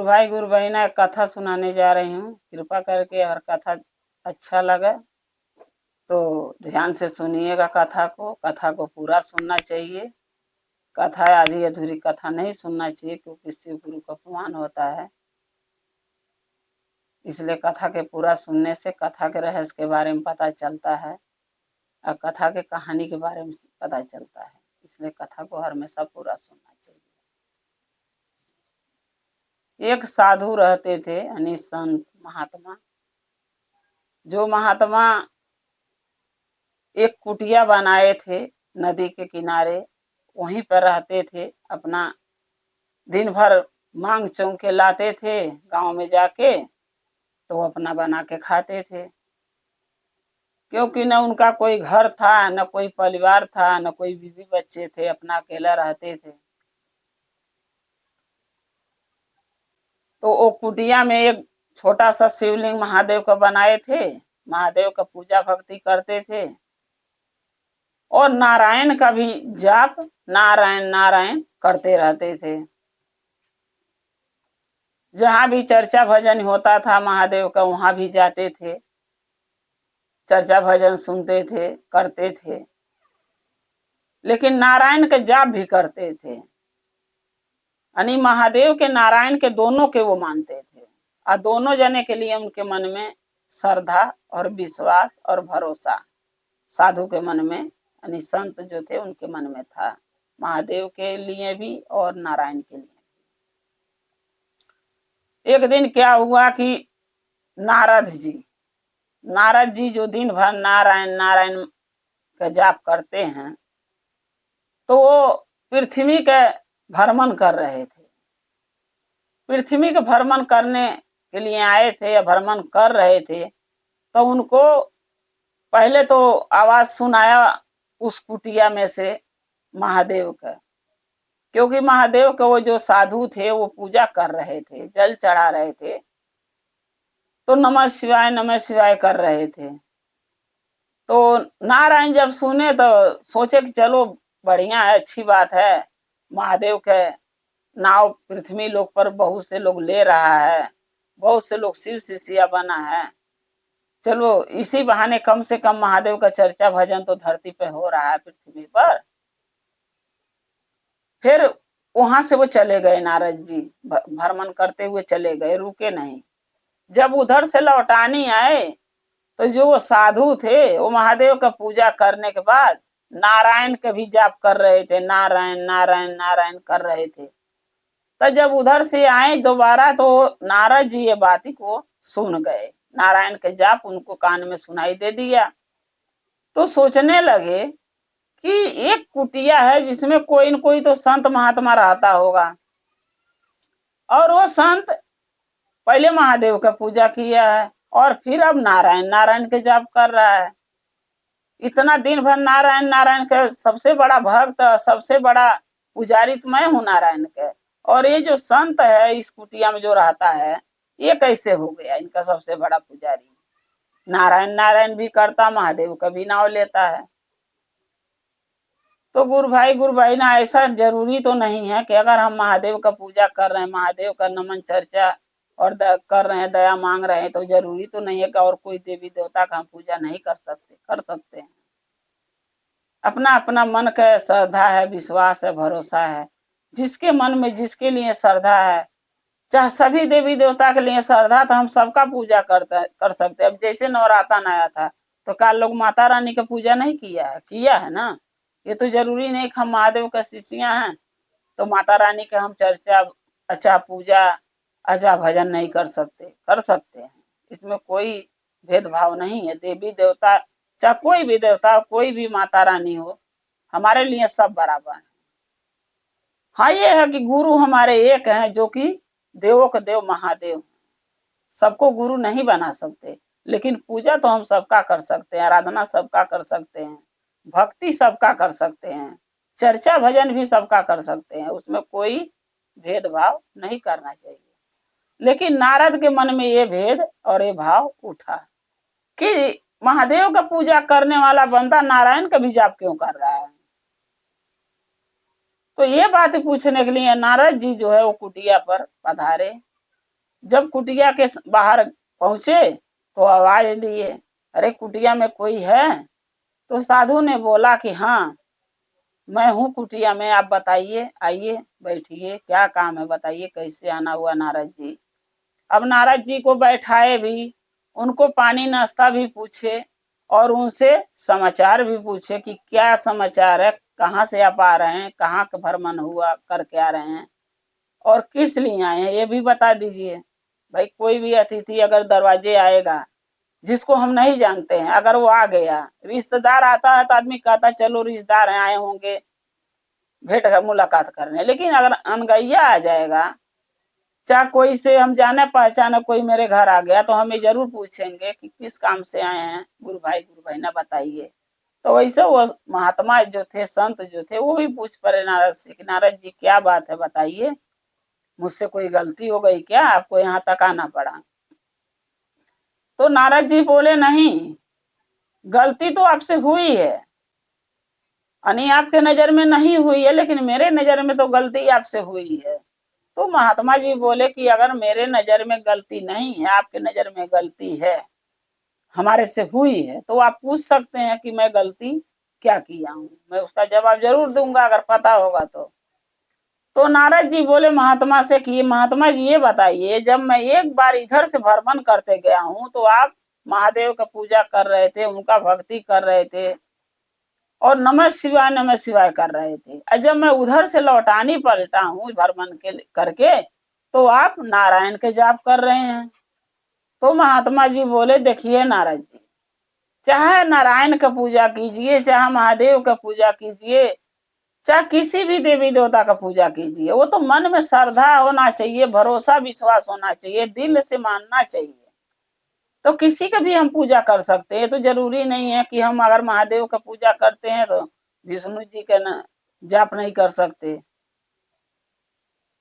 गुरु भाई गुरु बहना एक कथा सुनाने जा रही हूँ। कृपा करके हर कथा अच्छा लगे तो ध्यान से सुनिएगा। कथा को पूरा सुनना चाहिए। कथा आधी अधूरी कथा नहीं सुनना चाहिए, क्योंकि शिव गुरु का अपमान होता है। इसलिए कथा के पूरा सुनने से कथा के रहस्य के बारे में पता चलता है और कथा के कहानी के बारे में पता चलता है। इसलिए कथा को हमेशा पूरा सुनना चाहिए। एक साधु रहते थे, यानी संत महात्मा। जो महात्मा एक कुटिया बनाए थे नदी के किनारे, वहीं पर रहते थे। अपना दिन भर मांग चौंक के लाते थे गांव में जाके, तो अपना बना के खाते थे। क्योंकि न उनका कोई घर था, न कोई परिवार था, न कोई बीवी बच्चे थे, अपना अकेला रहते थे। तो वो कुटिया में एक छोटा सा शिवलिंग महादेव का बनाए थे। महादेव का पूजा भक्ति करते थे और नारायण का भी जाप नारायण नारायण करते रहते थे। जहां भी चर्चा भजन होता था महादेव का, वहां भी जाते थे, चर्चा भजन सुनते थे, करते थे। लेकिन नारायण के जाप भी करते थे। यानी महादेव के नारायण के दोनों के वो मानते थे, और दोनों जने के लिए उनके मन में श्रद्धा और विश्वास और भरोसा साधु के मन में, यानी संत जो थे उनके मन में था, महादेव के लिए भी और नारायण के लिए। एक दिन क्या हुआ कि नारद जी जो दिन भर नारायण नारायण का जाप करते हैं, तो वो पृथ्वी के भ्रमण कर रहे थे। पृथ्वी के भ्रमण करने के लिए आए थे या भ्रमण कर रहे थे, तो उनको पहले तो आवाज सुनाया उस कुटिया में से महादेव का। क्योंकि महादेव के वो जो साधु थे वो पूजा कर रहे थे, जल चढ़ा रहे थे, तो नमः शिवाय कर रहे थे। तो नारायण जब सुने तो सोचे कि चलो बढ़िया है, अच्छी बात है, महादेव के नाव पृथ्वी लोक पर बहुत से लोग ले रहा है, बहुत से लोग शिव शिष्या बना है, चलो इसी बहाने कम से कम महादेव का चर्चा भजन तो धरती पे हो रहा है पृथ्वी पर। फिर वहां से वो चले गए, नारद जी भ्रमण करते हुए चले गए, रुके नहीं। जब उधर से लौटानी आए, तो जो वो साधु थे वो महादेव का पूजा करने के बाद नारायण के भी जाप कर रहे थे, नारायण नारायण नारायण कर रहे थे। तो जब उधर से आए दोबारा, तो नारद जी ये बात को सुन गए, नारायण के जाप उनको कान में सुनाई दे दिया। तो सोचने लगे कि एक कुटिया है जिसमें कोई न कोई तो संत महात्मा रहता होगा, और वो संत पहले महादेव का पूजा किया है और फिर अब नारायण नारायण के जाप कर रहा है। इतना दिन भर नारायण नारायण का सबसे बड़ा भक्त, सबसे बड़ा पुजारी तो मैं हूँ नारायण के, और ये जो संत है इस कुटिया में जो रहता है, ये कैसे हो गया इनका सबसे बड़ा पुजारी? नारायण नारायण भी करता, महादेव का भी नाम लेता है। तो गुरु भाई गुरु बहना, ऐसा जरूरी तो नहीं है कि अगर हम महादेव का पूजा कर रहे हैं, महादेव का नमन चर्चा और कर रहे हैं, दया मांग रहे हैं, तो जरूरी तो नहीं है कि और कोई देवी देवता का हम पूजा नहीं कर सकते, कर सकते हैं। अपना अपना मन का श्रद्धा है, विश्वास है, भरोसा है। जिसके मन में जिसके लिए श्रद्धा है, चाहे सभी देवी देवता के लिए श्रद्धा, तो हम सबका पूजा कर सकते हैं। अब जैसे नवरात्र आया था, तो कल लोग माता रानी का पूजा नहीं किया है ना। ये तो जरूरी नहीं कि हम महादेव का शिष्या हैं तो माता रानी के हम चर्चा अच्छा पूजा अच्छा भजन नहीं कर सकते, कर सकते हैं। इसमें कोई भेदभाव नहीं है। देवी देवता चाहे कोई भी देवता, कोई भी माता रानी हो, हमारे लिए सब बराबर है। हाँ, ये है कि गुरु हमारे एक हैं, जो कि देवों के देव महादेव। सबको गुरु नहीं बना सकते, लेकिन पूजा तो हम सबका कर सकते हैं, आराधना सबका कर सकते हैं, भक्ति सबका कर सकते हैं, चर्चा भजन भी सबका कर सकते हैं। उसमें कोई भेदभाव नहीं करना चाहिए। लेकिन नारद के मन में ये भेद और ये भाव उठा कि महादेव का पूजा करने वाला बंदा नारायण का भी जाप क्यों कर रहा है। तो ये बात पूछने के लिए नारद जी जो है वो कुटिया पर पधारे। जब कुटिया के बाहर पहुंचे तो आवाज दिए, अरे कुटिया में कोई है? तो साधु ने बोला कि हाँ मैं हूँ कुटिया में, आप बताइए, आइए बैठिए, क्या काम है बताइए, कैसे आना हुआ नारद जी। अब नारद जी को बैठाए भी, उनको पानी नाश्ता भी पूछे और उनसे समाचार भी पूछे कि क्या समाचार है, कहाँ से आप आ रहे हैं, कहाँ का भ्रमण हुआ, करके आ रहे हैं और किस लिए आए हैं ये भी बता दीजिए। भाई कोई भी अतिथि अगर दरवाजे आएगा, जिसको हम नहीं जानते हैं, अगर वो आ गया, रिश्तेदार आता है तो आदमी कहता चलो रिश्तेदार हैं आए होंगे भेंट मुलाकात करने, लेकिन अगर अनगैया आ जाएगा, चाहे कोई से हम जाने पहचाने, कोई मेरे घर आ गया तो हमें जरूर पूछेंगे कि किस काम से आए हैं, गुरु भाई ना बताइए। तो वैसे वो महात्मा जो थे, संत जो थे, वो भी पूछ पड़े नारद से कि नारद जी क्या बात है बताइए, मुझसे कोई गलती हो गई क्या, आपको यहाँ तक आना पड़ा? तो नारद जी बोले नहीं, गलती तो आपसे हुई है, यानी आपके नजर में नहीं हुई है, लेकिन मेरे नजर में तो गलती आपसे हुई है। तो महात्मा जी बोले कि अगर मेरे नजर में गलती नहीं है, आपके नजर में गलती है, हमारे से हुई है, तो आप पूछ सकते हैं कि मैं गलती क्या किया हूँ, मैं उसका जवाब जरूर दूंगा अगर पता होगा तो नारद जी बोले महात्मा से कि महात्मा जी ये बताइए, जब मैं एक बार इधर से भ्रमण करते गया हूँ तो आप महादेव का पूजा कर रहे थे, उनका भक्ति कर रहे थे और नमः शिवाय कर रहे थे, और जब मैं उधर से लौटानी पलटा हूँ भ्रमण के करके तो आप नारायण के जाप कर रहे हैं। तो महात्मा जी बोले देखिए नारद जी, चाहे नारायण का पूजा कीजिए, चाहे महादेव का पूजा कीजिए, चाहे किसी भी देवी देवता का पूजा कीजिए, वो तो मन में श्रद्धा होना चाहिए, भरोसा विश्वास होना चाहिए, दिल से मानना चाहिए। तो किसी का भी हम पूजा कर सकते हैं, तो जरूरी नहीं है कि हम अगर महादेव का पूजा करते हैं तो विष्णु जी का न जाप नहीं कर सकते,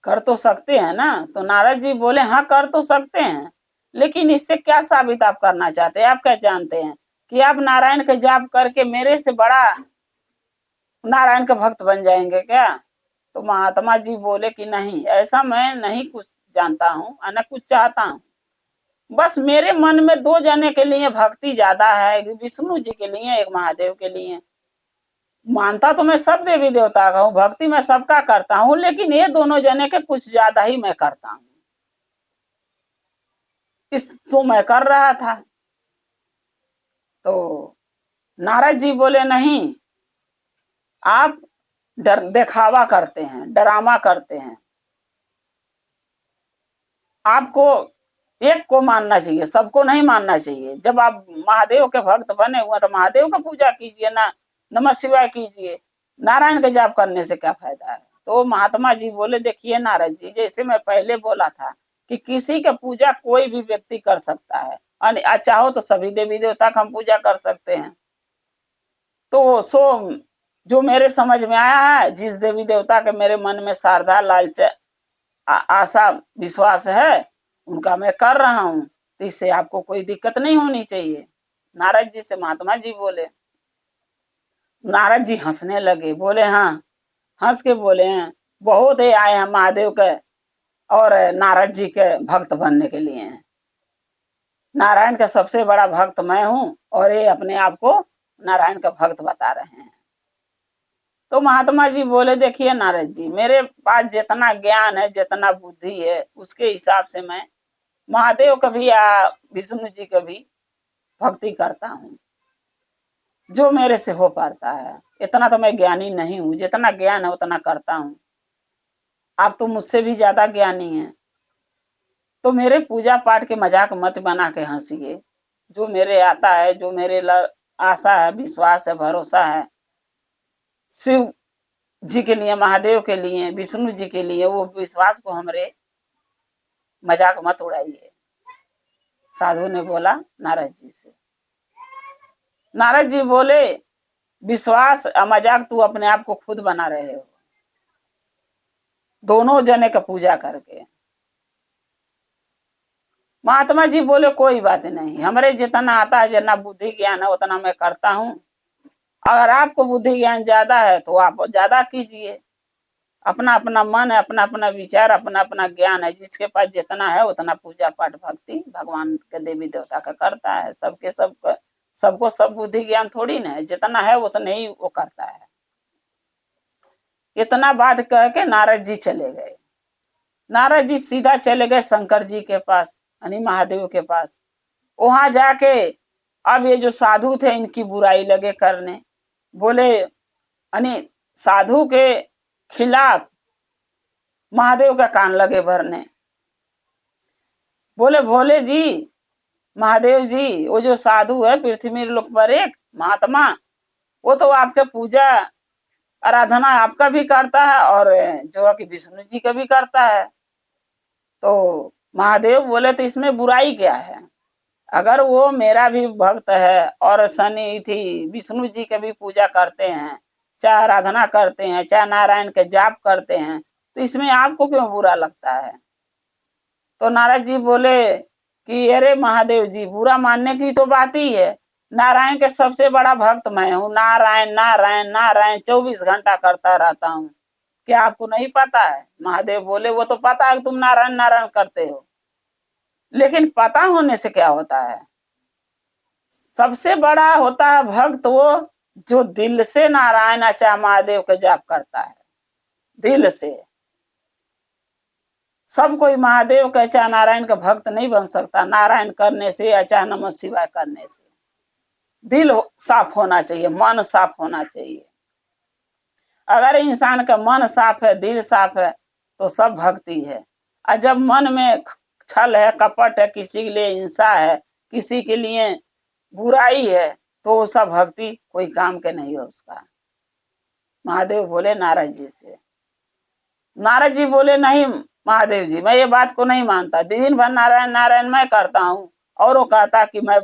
कर तो सकते हैं ना। तो नारद जी बोले हाँ कर तो सकते हैं, लेकिन इससे क्या साबित आप करना चाहते हैं, आप क्या जानते हैं कि आप नारायण का जाप करके मेरे से बड़ा नारायण का भक्त बन जाएंगे क्या? तो महात्मा जी बोले कि नहीं, ऐसा मैं नहीं कुछ जानता हूँ, न कुछ चाहता हूँ, बस मेरे मन में दो जने के लिए भक्ति ज्यादा है, एक विष्णु जी के लिए, एक महादेव के लिए। मानता तो मैं सब देवी देवता का हूँ, भक्ति मैं सबका करता हूँ, लेकिन ये दोनों जने के कुछ ज्यादा ही मैं करता हूँ, इस तो मैं कर रहा था। तो नारद जी बोले नहीं, आप डर दिखावा करते हैं, ड्रामा करते हैं, आपको एक को मानना चाहिए, सबको नहीं मानना चाहिए। जब आप महादेव के भक्त बने हुए तो महादेव का पूजा कीजिए ना, नमः शिवाय कीजिए, नारायण के जाप करने से क्या फायदा है? तो महात्मा जी बोले देखिए नारद जी, जैसे मैं पहले बोला था कि किसी का पूजा कोई भी व्यक्ति कर सकता है, चाहो तो सभी देवी देवता का हम पूजा कर सकते हैं। तो सो जो मेरे समझ में आया है, जिस देवी देवता के मेरे मन में श्रद्धा लालच आशा विश्वास है, उनका मैं कर रहा हूँ, तो इससे आपको कोई दिक्कत नहीं होनी चाहिए। नारद जी से महात्मा जी बोले। नारद जी हंसने लगे, बोले हाँ, हंस के बोले हैं बहुत ही आए हैं महादेव के और नारद जी के भक्त बनने के लिए हैं। नारायण का सबसे बड़ा भक्त मैं हूँ और ये अपने आप को नारायण का भक्त बता रहे हैं। तो महात्मा जी बोले देखिए नारद जी, मेरे पास जितना ज्ञान है, जितना बुद्धि है, उसके हिसाब से मैं महादेव का भी या विष्णु जी का भी भक्ति करता हूँ, जो मेरे से हो पाता है। इतना तो मैं ज्ञानी नहीं हूँ, जितना ज्ञान है उतना करता हूँ, आप तो मुझसे भी ज्यादा ज्ञानी हैं। तो मेरे पूजा पाठ के मजाक मत बना के हंसिए, जो मेरे आता है, जो मेरे आशा है, विश्वास है, भरोसा है शिव जी के लिए, महादेव के लिए, विष्णु जी के लिए, वो विश्वास को हमरे मजाक मत उड़ाइए। साधु ने बोला नारद जी से। नारद जी बोले विश्वास मजाक तू अपने आप को खुद बना रहे हो, दोनों जने का पूजा करके। महात्मा जी बोले कोई बात नहीं, हमरे जितना आता है, जितना बुद्धि ज्ञान है उतना मैं करता हूँ, अगर आपको बुद्धि ज्ञान ज्यादा है तो आप ज्यादा कीजिए। अपना अपना मन है, अपना अपना विचार, अपना अपना ज्ञान है। जिसके पास जितना है उतना पूजा पाठ भक्ति भगवान के देवी देवता का करता है। सबके सबको सब बुद्धि ज्ञान थोड़ी ना है, जितना है उतना ही वो करता है। इतना बात कह के नारद जी चले गए। नारद जी सीधा चले गए शंकर जी के पास, यानी महादेव के पास। वहां जाके अब ये जो साधु थे इनकी बुराई लगे करने। बोले यानी साधु के खिलाफ महादेव का कान लगे भरने। बोले भोले जी, महादेव जी, वो जो साधु है पृथ्वी लोक पर एक महात्मा, वो तो आपके पूजा आराधना आपका भी करता है और जो है कि विष्णु जी का भी करता है। तो महादेव बोले तो इसमें बुराई क्या है? अगर वो मेरा भी भक्त है और शनि थी विष्णु जी के भी पूजा करते हैं, चाहे आराधना करते हैं, चाहे नारायण के जाप करते हैं, तो इसमें आपको क्यों बुरा लगता है? तो नारद जी बोले कि अरे महादेव जी, बुरा मानने की तो बात ही है। नारायण के सबसे बड़ा भक्त मैं हूँ। नारायण नारायण नारायण 24 घंटा करता रहता हूँ। क्या आपको नहीं पता है? महादेव बोले वो तो पता है कि तुम नारायण नारायण करते हो, लेकिन पता होने से क्या होता है? सबसे बड़ा होता है भक्त वो जो दिल से नारायण अचा महादेव का जाप करता है, दिल से। सब कोई महादेव का अचा नारायण का भक्त नहीं बन सकता। नारायण करने से, अचा नमः शिवाय करने से दिल साफ होना चाहिए, मन साफ होना चाहिए। अगर इंसान का मन साफ है, दिल साफ है, तो सब भक्ति है। और जब मन में छल है, कपट है, किसी के लिए हिंसा है, किसी के लिए बुराई है, तो वो सब भक्ति कोई काम के नहीं है उसका। महादेव बोले नारद जी से। नारद जी बोले नहीं महादेव जी, मैं ये बात को नहीं मानता। दिन भर नारायण नारायण मैं करता हूँ और वो कहता कि मैं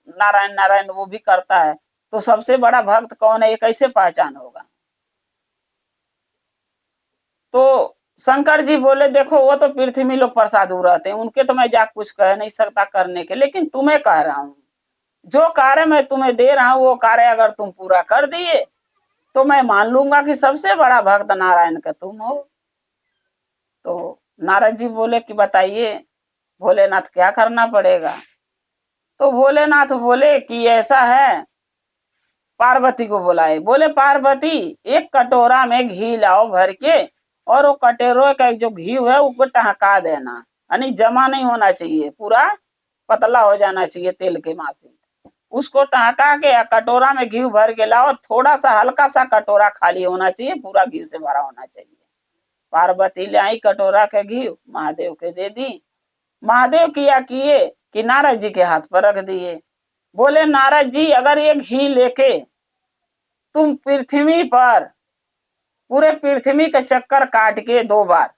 नारायण नारायण वो भी करता है, तो सबसे बड़ा भक्त कौन है ये कैसे पहचान होगा? तो शंकर जी बोले देखो वो तो पृथ्वी लोग पर साधु रहते हैं, उनके तो मैं जा कुछ कह नहीं सकता करने के, लेकिन तुम्हें कह रहा हूँ जो कार्य मैं तुम्हें दे रहा हूँ वो कार्य अगर तुम पूरा कर दिए तो मैं मान लूंगा कि सबसे बड़ा भक्त नारायण का तुम हो। तो नारद जी बोले कि बताइए भोलेनाथ क्या करना पड़ेगा? तो भोलेनाथ बोले कि ऐसा है, पार्वती को बुलाए। बोले पार्वती, एक कटोरा में घी लाओ भर के, और वो कटोरे का जो घी है उसको टहका देना, यानी जमा नहीं होना चाहिए, पूरा पतला हो जाना चाहिए तेल के माफी। उसको टहका के कटोरा में घी भर के लाओ। थोड़ा सा हल्का सा कटोरा खाली होना चाहिए, पूरा घी से भरा होना चाहिए। पार्वती ले आई कटोरा के घी, महादेव के दे दी। महादेव किया किए कि नारद जी के हाथ पर रख दिए। बोले नारद जी, अगर ये घी लेके तुम पृथ्वी पर पूरे पृथ्वी का चक्कर काट के 2 बार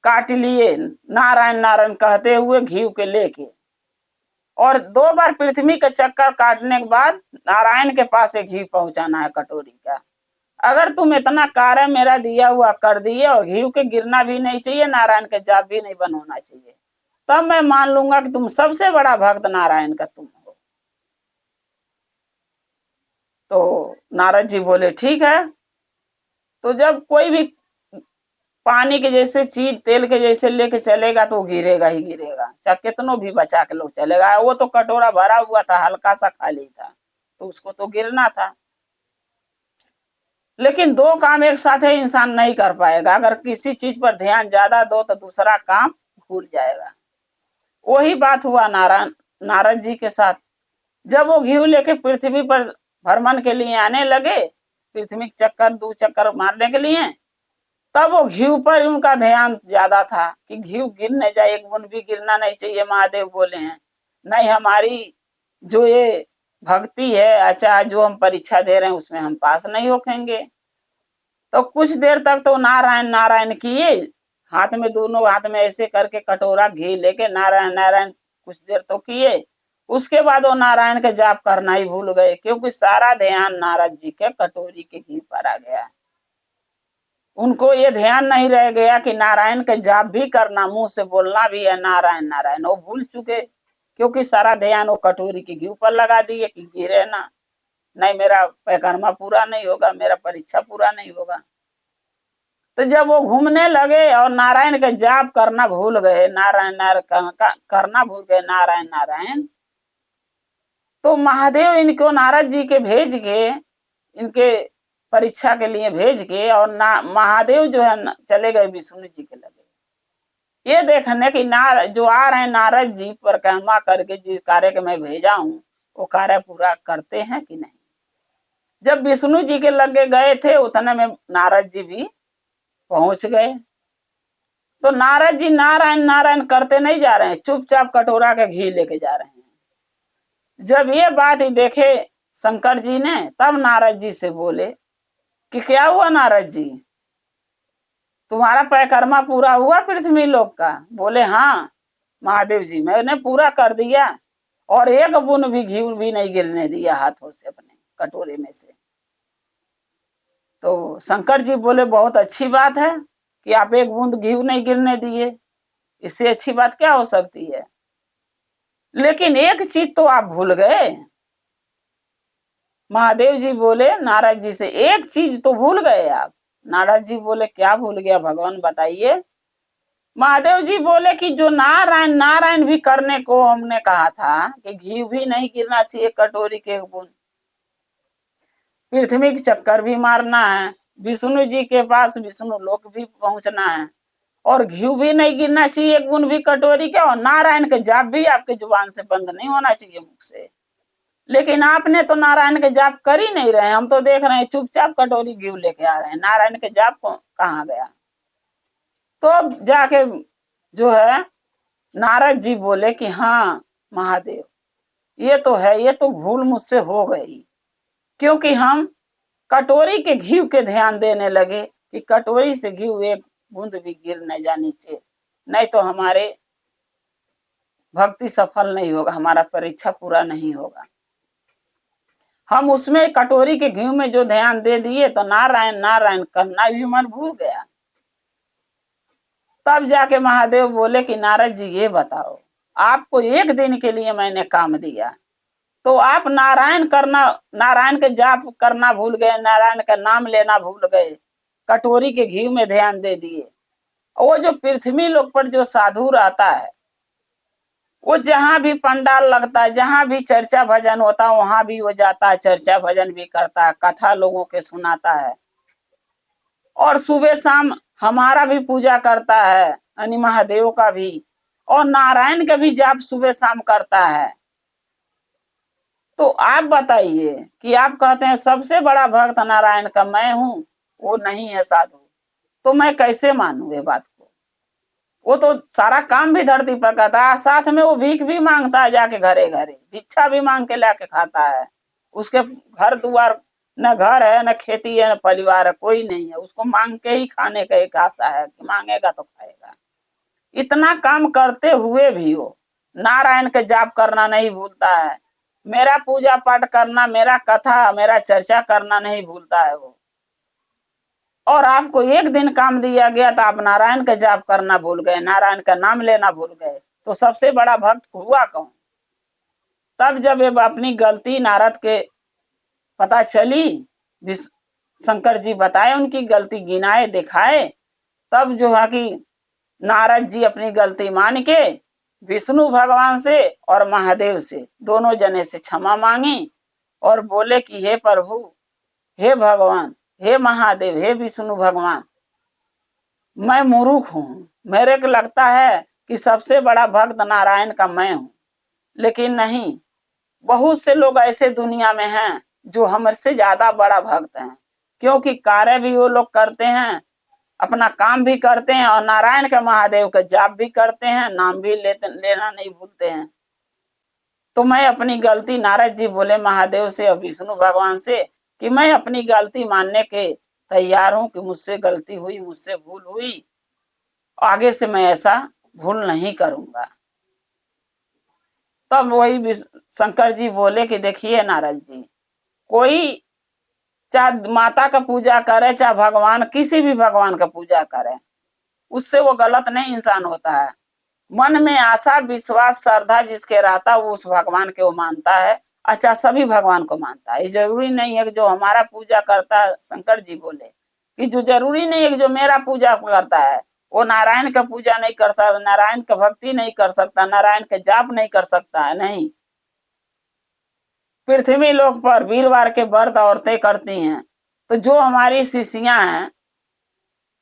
काट लिए नारायण नारायण कहते हुए घी के लेके, और 2 बार पृथ्वी का चक्कर काटने के बाद नारायण के पास एक घी पहुंचाना है कटोरी का। अगर तुम इतना कार्य मेरा दिया हुआ कर दिए और घी के गिरना भी नहीं चाहिए, नारायण के जाप भी नहीं बंद होना चाहिए, तब मैं मान लूंगा कि तुम सबसे बड़ा भक्त नारायण का तुम हो। तो नारद जी बोले ठीक है। तो जब कोई भी पानी के जैसे चीज तेल के जैसे लेके चलेगा तो गिरेगा ही गिरेगा, चाहे कितनों भी बचा के लोग चलेगा। वो तो कटोरा भरा हुआ था, हल्का सा खाली था, तो उसको तो गिरना था। लेकिन 2 काम एक साथ है इंसान नहीं कर पाएगा। अगर किसी चीज पर ध्यान ज्यादा दो तो दूसरा काम भूल जाएगा। वही बात हुआ नारद जी के साथ। जब वो घी लेके पृथ्वी पर भ्रमण के लिए आने लगे, पृथ्वी के चक्कर 2 चक्कर मारने के लिए, तब वो घी पर उनका ध्यान ज्यादा था कि घी गिर नहीं जाए, एक बूंद भी गिरना नहीं चाहिए। महादेव बोले हैं नहीं, हमारी जो ये भक्ति है, अच्छा जो हम परीक्षा दे रहे हैं उसमें हम पास नहीं होखेंगे। तो कुछ देर तक तो नारायण नारायण किए, हाथ में दोनों हाथ में ऐसे करके कटोरा घी लेके नारायण नारायण कुछ देर तो किए। उसके बाद वो नारायण के जाप करना ही भूल गए, क्योंकि सारा ध्यान नारद जी के कटोरी के घी पर आ गया। उनको ये ध्यान नहीं रह गया कि नारायण का जाप भी करना, मुंह से बोलना भी है नारायण नारायण, वो भूल चुके, क्योंकि सारा ध्यान वो कटोरी के घी पर लगा दिए कि गिरे ना, नहीं मेरा पैकर्मा पूरा नहीं होगा, मेरा परीक्षा पूरा नहीं होगा। तो जब वो घूमने लगे और नारायण का जाप करना भूल गए, नारायण नारायण करना भूल गए, नारायण नारायण, तो महादेव इनको नारद जी के भेज के, इनके परीक्षा के लिए भेज के, और महादेव जो है चले गए विष्णु जी के लगे, ये देखने की जो आ रहे हैं नारद जी परिक्रमा करके जिस कार्य के मैं भेजा हूं वो कार्य पूरा करते हैं कि नहीं। जब विष्णु जी के लगे गए थे उतने में नारद जी भी पहुंच गए। तो नारद जी नारायण नारायण करते नहीं जा रहे हैं, चुपचाप कटोरा के घी लेके जा रहे हैं। जब ये बात ही देखे शंकर जी ने, तब नारद जी से बोले कि क्या हुआ नारद जी, तुम्हारा परिक्रमा पूरा हुआ पृथ्वी लोक का? बोले हाँ महादेव जी, मैंने पूरा कर दिया, और एक बूंद भी घी भी नहीं गिरने दिया हाथों से अपने कटोरे में से। तो शंकर जी बोले बहुत अच्छी बात है कि आप एक बूंद घी नहीं गिरने दिए, इससे अच्छी बात क्या हो सकती है। लेकिन एक चीज तो आप भूल गए। महादेव जी बोले नारद जी से, एक चीज तो भूल गए आप। नारद जी बोले क्या भूल गया भगवान बताइए। महादेव जी बोले कि जो नारायण नारायण भी करने को हमने कहा था कि घी भी नहीं गिरना चाहिए कटोरी के बूंद, पृथ्वी के चक्कर भी मारना है, विष्णु जी के पास विष्णु लोक भी पहुंचना है, और घी भी नहीं गिरना चाहिए एक बूंद भी कटोरी के, और नारायण के जाप भी आपके जुबान से बंद नहीं होना चाहिए मुख से। लेकिन आपने तो नारायण के जाप कर ही नहीं रहे, हम तो देख रहे हैं चुपचाप कटोरी घी लेके आ रहे हैं, नारायण के जाप कहाँ गया। तो अब जाके जो है नारद जी बोले कि हाँ महादेव ये तो है, ये तो भूल मुझसे हो गई, क्योंकि हम कटोरी के घी के ध्यान देने लगे कि कटोरी से घी एक बूंद भी गिर न जानी चाहिए, नहीं तो हमारे भक्ति सफल नहीं होगा, हमारा परीक्षा पूरा नहीं होगा। हम उसमें कटोरी के घी में जो ध्यान दे दिए तो नारायण नारायण करना भी मन भूल गया। तब जाके महादेव बोले कि नारद जी ये बताओ, आपको एक दिन के लिए मैंने काम दिया, तो आप नारायण करना, नारायण के जाप करना भूल गए, नारायण का नाम लेना भूल गए, कटोरी के घी में ध्यान दे दिए। वो जो पृथ्वी लोक पर जो साधु रहता है, वो जहां भी पंडाल लगता है, जहां भी चर्चा भजन होता है, वहां भी वो जाता है, चर्चा भजन भी करता है, कथा लोगों के सुनाता है, और सुबह शाम हमारा भी पूजा करता है, यानी महादेव का भी, और नारायण का भी जाप सुबह शाम करता है। तो आप बताइए कि आप कहते हैं सबसे बड़ा भक्त नारायण का मैं हूं, वो नहीं है साधु, तो मैं कैसे मानूं ये बात को। वो तो सारा काम भी धरती पर करता है, साथ में वो भीख भी मांगता है, जाके घरे घरे भिक्षा भी मांग के लाके खाता है। उसके घर द्वार न घर है, न खेती है, न परिवार है, कोई नहीं है, उसको मांग के ही खाने का एक आशा है कि मांगेगा तो खाएगा। इतना काम करते हुए भी वो नारायण के जाप करना नहीं भूलता है, मेरा पूजा पाठ करना, मेरा कथा, मेरा चर्चा करना नहीं भूलता है वो। और आपको एक दिन काम दिया गया तो आप नारायण का जाप करना भूल गए, नारायण का नाम लेना भूल गए, तो सबसे बड़ा भक्त हुआ कौन। तब जब ये अपनी गलती नारद के पता चली, शंकर जी बताए उनकी गलती, गिनाए दिखाए, तब जो है कि नारद जी अपनी गलती मान के विष्णु भगवान से और महादेव से दोनों जने से क्षमा मांगी, और बोले कि हे प्रभु, हे भगवान, हे महादेव, हे विष्णु भगवान, मैं मूर्ख हूं, मेरे को लगता है कि सबसे बड़ा भक्त नारायण का मैं हूं, लेकिन नहीं, बहुत से लोग ऐसे दुनिया में हैं जो हमसे ज्यादा बड़ा भक्त हैं, क्योंकि कार्य भी वो लोग करते हैं, अपना काम भी करते हैं, और नारायण के महादेव का जाप भी करते हैं, नाम भी लेना नहीं भूलते हैं। तो मैं अपनी गलती, नारद जी बोले महादेव से और विष्णु भगवान से कि मैं अपनी गलती मानने के तैयार हूं कि मुझसे गलती हुई, मुझसे भूल हुई, आगे से मैं ऐसा भूल नहीं करूंगा। तब वही शंकर जी बोले कि देखिए नारद जी, कोई चाहे माता का पूजा करे, चाहे भगवान, किसी भी भगवान का पूजा करे, उससे वो गलत नहीं इंसान होता है। मन में आशा विश्वास श्रद्धा जिसके रहता है वो उस भगवान के वो मानता है, अच्छा सभी भगवान को मानता है। ये जरूरी नहीं है कि जो हमारा पूजा करता है, शंकर जी बोले कि जो जरूरी नहीं है कि जो मेरा पूजा करता है वो नारायण का पूजा नहीं कर सकता, नारायण का भक्ति नहीं कर सकता, नारायण का जाप नहीं कर सकता है, नहीं। पृथ्वी लोक पर वीरवार के व्रत औरतें करती हैं, तो जो हमारी शिष्यां हैं,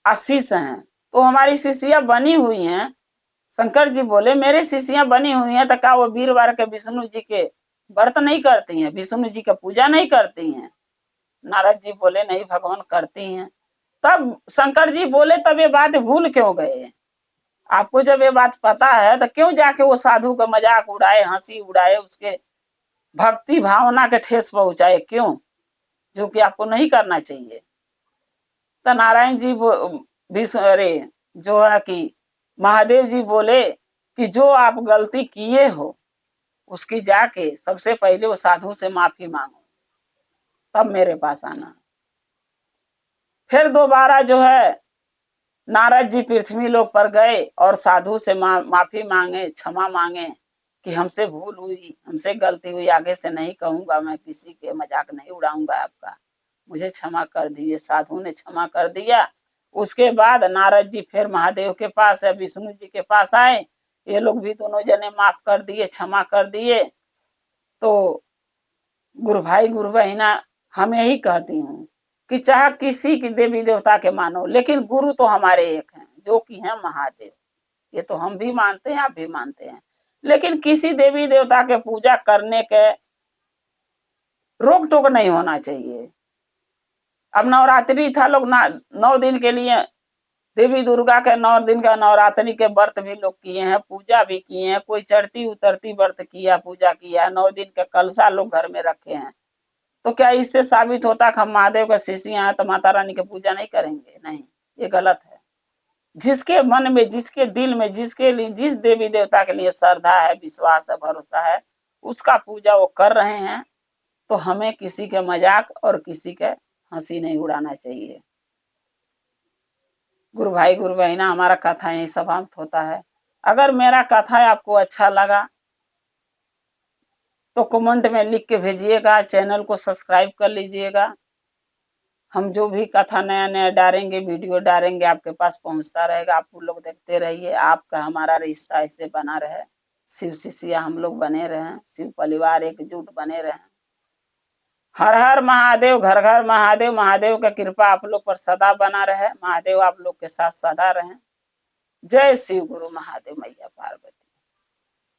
आशीष हैं, तो हमारी शिष्या बनी हुई हैं। शंकर जी बोले मेरी शिष्यां बनी हुई हैं, तो क्या वो वीरवार के विष्णु जी के व्रत नहीं करती हैं, विष्णु जी का पूजा नहीं करती हैं? नारद जी बोले नहीं भगवान करती हैं। तब शंकर जी बोले तब ये बात भूल क्यों गए? आपको जब ये बात पता है तो क्यों जाके वो साधु का मजाक उड़ाए, हंसी उड़ाए, उसके भक्ति भावना के ठेस पहुंचाए, क्यों? जो कि आपको नहीं करना चाहिए। तो नारायण जी विष्णु अरे जो है कि महादेव जी बोले कि जो आप गलती किए हो उसकी जाके सबसे पहले वो साधु से माफी मांगो, तब मेरे पास आना। फिर दोबारा जो है नारद जी पृथ्वी लोक पर गए और साधु से माफी मांगे, क्षमा मांगे कि हमसे भूल हुई, हमसे गलती हुई, आगे से नहीं कहूंगा, मैं किसी के मजाक नहीं उड़ाऊंगा आपका, मुझे क्षमा कर दिए। साधु ने क्षमा कर दिया। उसके बाद नारद जी फिर महादेव के पास या विष्णु जी के पास आए, ये लोग भी दोनों जने माफ कर दिए, क्षमा कर दिए। तो गुरु भाई गुरु बहिना हम यही कहती हूँ कि चाहे किसी की देवी देवता के मानो, लेकिन गुरु तो हमारे एक हैं जो कि हैं महादेव। ये तो हम भी मानते हैं, आप भी मानते हैं। लेकिन किसी देवी देवता के पूजा करने के रोक टोक नहीं होना चाहिए। अब नवरात्रि था, लोग 9 दिन के लिए देवी दुर्गा के 9 दिन का नवरात्रि के व्रत भी लोग किए हैं, पूजा भी किए हैं, कोई चढ़ती उतरती व्रत किया, पूजा किया, 9 दिन का कलशा लोग घर में रखे हैं। तो क्या इससे साबित होता कि हम महादेव का शिष्य हैं तो माता रानी की पूजा नहीं करेंगे? नहीं, ये गलत है। जिसके मन में, जिसके दिल में, जिसके लिए, जिस देवी देवता के लिए श्रद्धा है, विश्वास है, भरोसा है, उसका पूजा वो कर रहे हैं। तो हमें किसी के मजाक और किसी के हंसी नहीं उड़ाना चाहिए। गुरु भाई गुरु बहिना, हमारा कथा यही समाप्त होता है। अगर मेरा कथा आपको अच्छा लगा तो कमेंट में लिख के भेजिएगा, चैनल को सब्सक्राइब कर लीजिएगा। हम जो भी कथा नया नया डालेंगे, वीडियो डालेंगे, आपके पास पहुंचता रहेगा। आप लोग देखते रहिए, आपका हमारा रिश्ता ऐसे बना रहे, शिव शिष्या हम लोग बने रहें, शिव परिवार एकजुट बने रहें। हर हर महादेव, घर घर महादेव। महादेव का कृपा आप लोग पर सदा बना रहे, महादेव आप लोग के साथ सदा रहें। जय शिव गुरु महादेव मैया पार्वती।